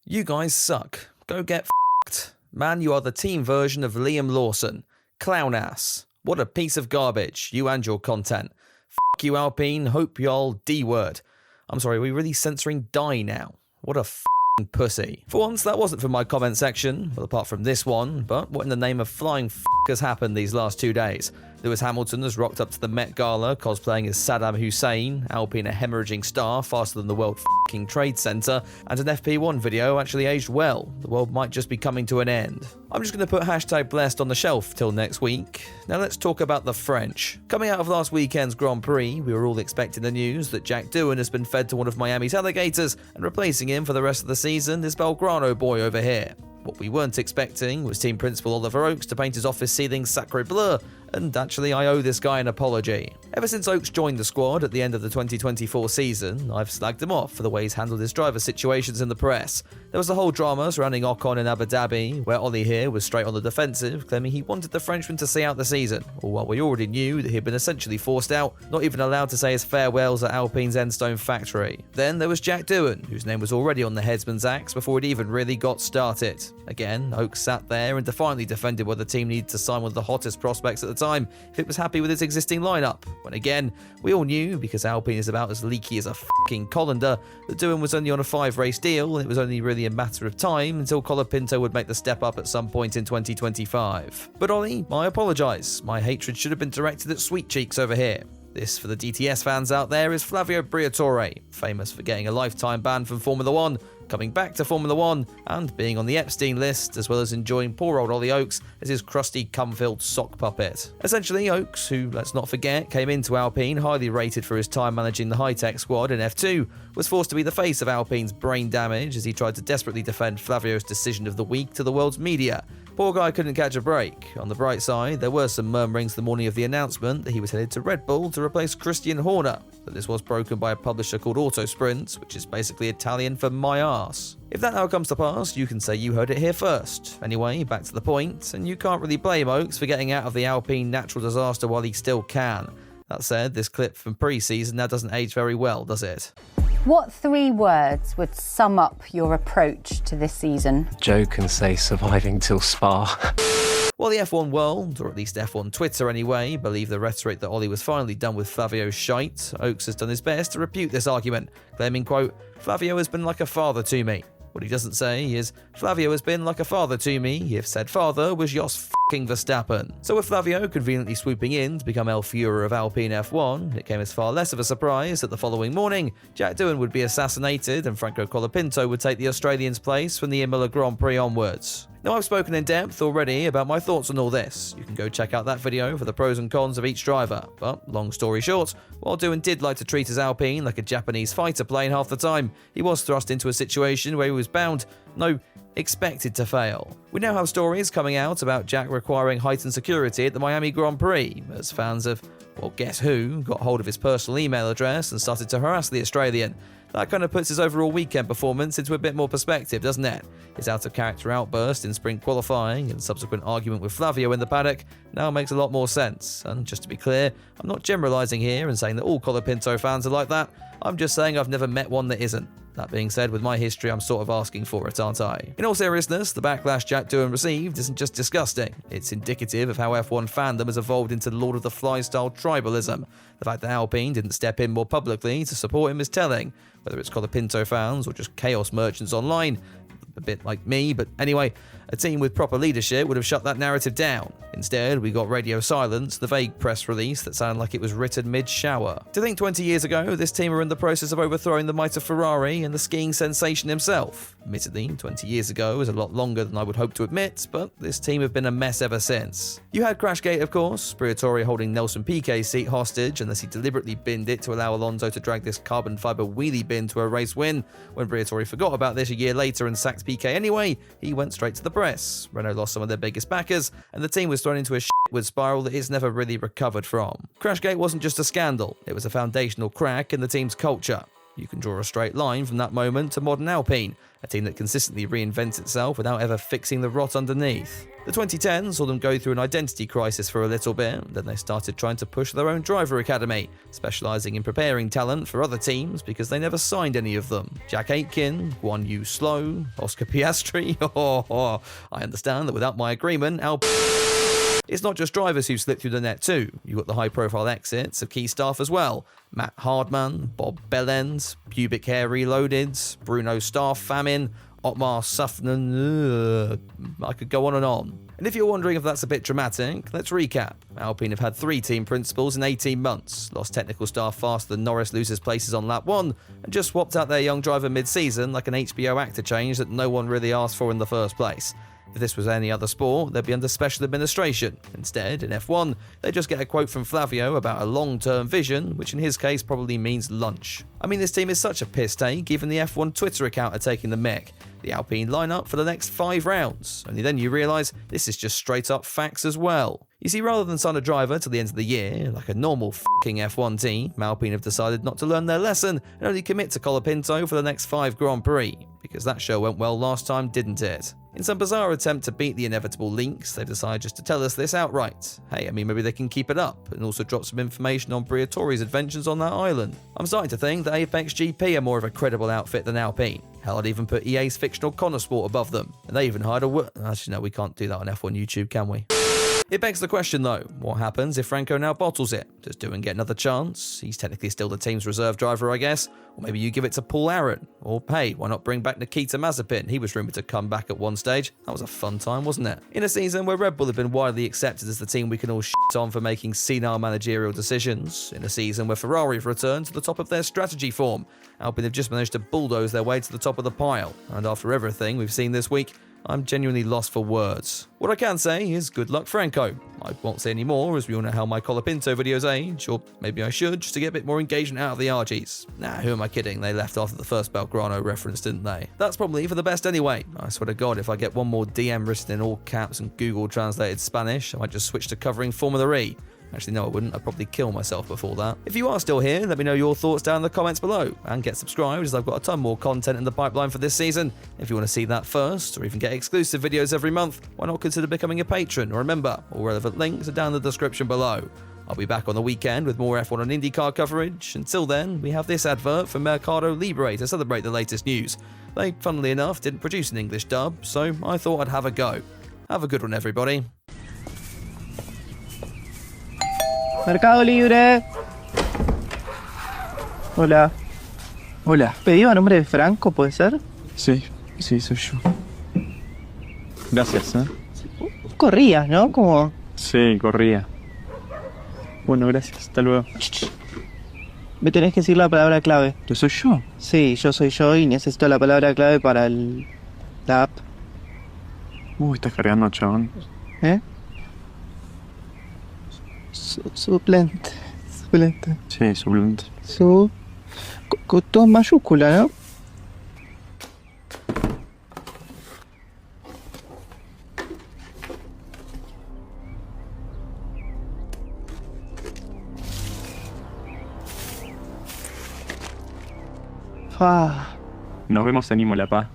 You guys suck. Go get f***ed. Man, you are the team version of Liam Lawson. Clown ass. What a piece of garbage, you and your content. F*** you, Alpine. Hope y'all D-word. I'm sorry, are we really censoring die now? What a f***ing pussy. For once, that wasn't from my comment section, well, apart from this one, but what in the name of flying f*** has happened these last 2 days? Lewis Hamilton has rocked up to the Met Gala cosplaying as Saddam Hussein, Alpine a hemorrhaging star faster than the World f***ing Trade Center, and an FP1 video actually aged well. The world might just be coming to an end. I'm just going to put hashtag blessed on the shelf till next week. Now let's talk about the French. Coming out of last weekend's Grand Prix, we were all expecting the news that Jack Doohan has been fed to one of Miami's alligators, and replacing him for the rest of the season is Belgrano boy over here. What we weren't expecting was team principal Oliver Oakes to paint his office ceiling sacre bleu, and actually I owe this guy an apology. Ever since Oakes joined the squad at the end of the 2024 season, I've slagged him off for the way he's handled his driver situations in the press. There was the whole drama surrounding Ocon in Abu Dhabi, where Ollie here was straight on the defensive, claiming he wanted the Frenchman to see out the season, all while we already knew that he'd been essentially forced out, not even allowed to say his farewells at Alpine's Endstone factory. Then there was Jack Doohan, whose name was already on the headsman's axe before it even really got started. Again, Oakes sat there and defiantly defended whether the team needed to sign one of the hottest prospects at the time if it was happy with its existing lineup, when again, we all knew, because Alpine is about as leaky as a f***ing colander, that Doohan was only on a 5-race deal, and it was only really a matter of time until Colapinto would make the step up at some point in 2025. But Ollie, I apologise. My hatred should have been directed at Sweet Cheeks over here. This, for the DTS fans out there, is Flavio Briatore, famous for getting a lifetime ban from Formula 1, coming back to Formula 1, and being on the Epstein list, as well as enjoying poor old Ollie Oakes as his crusty cum-filled sock puppet. Essentially, Oakes, who, let's not forget, came into Alpine highly rated for his time managing the high-tech squad in F2, was forced to be the face of Alpine's brain damage as he tried to desperately defend Flavio's decision of the week to the world's media. Poor guy couldn't catch a break. On the bright side, there were some murmurings the morning of the announcement that he was headed to Red Bull to replace Christian Horner, but this was broken by a publisher called Autosprint, which is basically Italian for my arse. If that now comes to pass, you can say you heard it here first. Anyway, back to the point, and you can't really blame Oakes for getting out of the Alpine natural disaster while he still can. That said, this clip from pre-season now doesn't age very well, does it? What 3 words would sum up your approach to this season? Joe can say surviving till Spa. While the F1 world, or at least F1 Twitter anyway, believe the rhetoric that Ollie was finally done with Flavio's shite, Oakes has done his best to refute this argument, claiming, quote, "Flavio has been like a father to me." What he doesn't say is, Flavio has been like a father to me if said father was Jos f***ing Verstappen. So with Flavio conveniently swooping in to become El Fuhrer of Alpine F1, it came as far less of a surprise that the following morning, Jack Doohan would be assassinated and Franco Colapinto would take the Australian's place from the Imola Grand Prix onwards. Now, I've spoken in depth already about my thoughts on all this. You can go check out that video for the pros and cons of each driver. But, long story short, while Doohan did like to treat his Alpine like a Japanese fighter plane half the time, he was thrust into a situation where he was bound, no, expected to fail. We now have stories coming out about Jack requiring heightened security at the Miami Grand Prix, as fans of, well, guess who, got hold of his personal email address and started to harass the Australian. That kind of puts his overall weekend performance into a bit more perspective, doesn't it? His out-of-character outburst in sprint qualifying and subsequent argument with Flavio in the paddock now makes a lot more sense. And just to be clear, I'm not generalising here and saying that all Colapinto fans are like that. I'm just saying I've never met one that isn't. That being said, with my history, I'm sort of asking for it, aren't I? In all seriousness, the backlash Jack Doohan received isn't just disgusting. It's indicative of how F1 fandom has evolved into Lord of the Flies-style tribalism. The fact that Alpine didn't step in more publicly to support him is telling, whether it's Colapinto fans or just chaos merchants online. A bit like me, but anyway, a team with proper leadership would have shut that narrative down. Instead, we got radio silence, the vague press release that sounded like it was written mid-shower. To think 20 years ago, this team were in the process of overthrowing the might of Ferrari and the skiing sensation himself. Admittedly, 20 years ago is a lot longer than I would hope to admit, but this team have been a mess ever since. You had Crashgate, of course, Briatore holding Nelson Piquet's seat hostage unless he deliberately binned it to allow Alonso to drag this carbon fibre wheelie bin to a race win. When Briatore forgot about this a year later and sacked Piquet anyway, he went straight to the press. Renault lost some of their biggest backers, and the team was thrown into a shitward spiral that it's never really recovered from. Crashgate wasn't just a scandal, it was a foundational crack in the team's culture. You can draw a straight line from that moment to modern Alpine, a team that consistently reinvents itself without ever fixing the rot underneath. The 2010s saw them go through an identity crisis for a little bit, then they started trying to push their own driver academy, specialising in preparing talent for other teams because they never signed any of them. Jack Aitken, Guan Yu Slow, Oscar Piastri, I understand that without my agreement, It's not just drivers who slip through the net too. You've got the high-profile exits of key staff as well. Matt Hardman, Bob Bellend, pubic hair reloaded, Bruno Staff famine, Otmar Safnan, I could go on and on. And if you're wondering if that's a bit dramatic, let's recap. Alpine have had 3 team principals in 18 months, lost technical staff faster than Norris loses places on lap 1, and just swapped out their young driver mid-season like an HBO actor change that no one really asked for in the first place. If this was any other sport, they'd be under special administration. Instead, in F1, they just get a quote from Flavio about a long-term vision, which in his case probably means lunch. I mean, this team is such a piss take, even the F1 Twitter account are taking the mick. The Alpine lineup for the next 5 rounds. Only then you realise this is just straight up facts as well. You see, rather than sign a driver till the end of the year, like a normal f***ing F1 team, Alpine have decided not to learn their lesson and only commit to Colapinto for the next 5 Grand Prix, because that show went well last time, didn't it? In some bizarre attempt to beat the inevitable leaks, they've decided just to tell us this outright. Hey, I mean, maybe they can keep it up, and also drop some information on Briatore's adventures on that island. I'm starting to think that Apex GP are more of a credible outfit than Alpine. Hell, I'd even put EA's fictional Connor Sport above them. And they even hired a Actually, no, we can't do that on F1 YouTube, can we? It begs the question though, what happens if Franco now bottles it? Does Doohan get another chance? He's technically still the team's reserve driver, I guess. Or maybe you give it to Paul Aaron. Or hey, why not bring back Nikita Mazepin? He was rumoured to come back at one stage. That was a fun time, wasn't it? In a season where Red Bull have been widely accepted as the team we can all shit on for making senile managerial decisions. In a season where Ferrari have returned to the top of their strategy form. Alpine have just managed to bulldoze their way to the top of the pile. And after everything we've seen this week, I'm genuinely lost for words. What I can say is good luck, Franco. I won't say any more, as we all know how my Colapinto videos age, or maybe I should, just to get a bit more engagement out of the RGs. Nah, who am I kidding? They left after the first Belgrano reference, didn't they? That's probably for the best anyway. I swear to God, if I get one more DM written in all caps and Google translated Spanish, I might just switch to covering Formula E. Actually, no, I wouldn't. I'd probably kill myself before that. If you are still here, let me know your thoughts down in the comments below. And get subscribed, as I've got a ton more content in the pipeline for this season. If you want to see that first, or even get exclusive videos every month, why not consider becoming a patron or a member? All relevant links are down in the description below. I'll be back on the weekend with more F1 and IndyCar coverage. Until then, we have this advert from Mercado Libre to celebrate the latest news. They, funnily enough, didn't produce an English dub, so I thought I'd have a go. Have a good one, everybody. Mercado Libre. Hola. Hola. ¿Pedido a nombre de Franco, puede ser? Sí, sí, soy yo. Gracias, ¿eh? Corrías, ¿no? Como... Sí, corría. Bueno, gracias. Hasta luego. Me tenés que decir la palabra clave. ¿Yo soy yo? Sí, yo soy yo y necesito la palabra clave para la app. Estás cargando, chabón. ¿Eh? Suplente. Suplente. Sí, suplente. Con todo en mayúscula, ¿no? Nos vemos en Imola, pa.